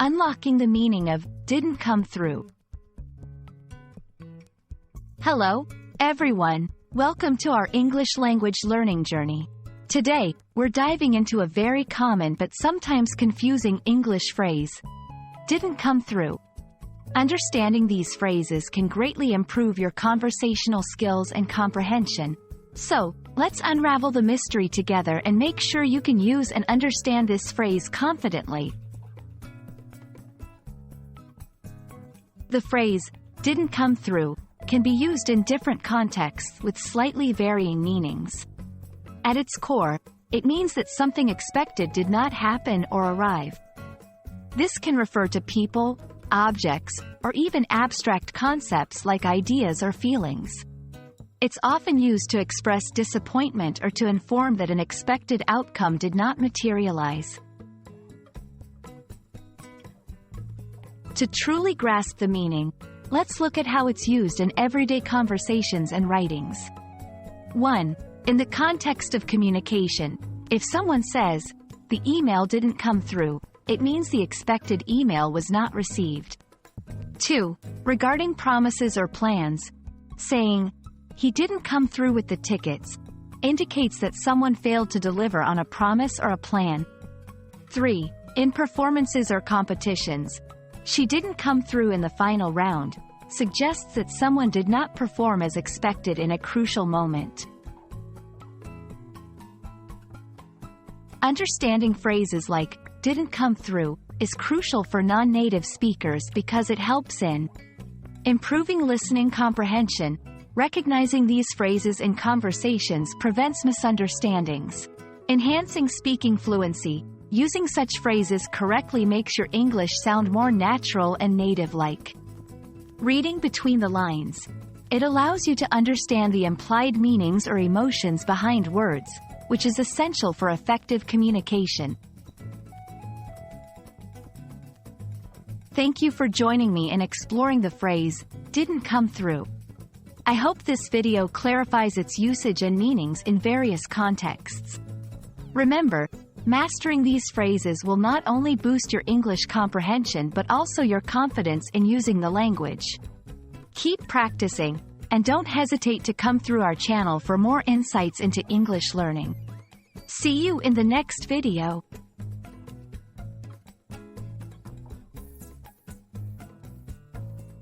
Unlocking the meaning of didn't come through. Hello, everyone. Welcome to our English language learning journey. Today, we're diving into a very common but sometimes confusing English phrase, didn't come through. Understanding these phrases can greatly improve your conversational skills and comprehension. So, let's unravel the mystery together and make sure you can use and understand this phrase confidently. The phrase, didn't come through, can be used in different contexts with slightly varying meanings. At its core, it means that something expected did not happen or arrive. This can refer to people, objects, or even abstract concepts like ideas or feelings. It's often used to express disappointment or to inform that an expected outcome did not materialize. To truly grasp the meaning, let's look at how it's used in everyday conversations and writings. 1. In the context of communication, if someone says, "The email didn't come through," it means the expected email was not received. 2. Regarding promises or plans, saying, "He didn't come through with the tickets," indicates that someone failed to deliver on a promise or a plan. 3. In performances or competitions, "She didn't come through in the final round," suggests that someone did not perform as expected in a crucial moment. Understanding phrases like, didn't come through, is crucial for non-native speakers because it helps in improving listening comprehension. Recognizing these phrases in conversations prevents misunderstandings. Enhancing speaking fluency. Using such phrases correctly makes your English sound more natural and native-like. Reading between the lines. It allows you to understand the implied meanings or emotions behind words, which is essential for effective communication. Thank you for joining me in exploring the phrase, didn't come through. I hope this video clarifies its usage and meanings in various contexts. Remember, mastering these phrases will not only boost your English comprehension but also your confidence in using the language. Keep practicing, and don't hesitate to come through our channel for more insights into English learning. See you in the next video.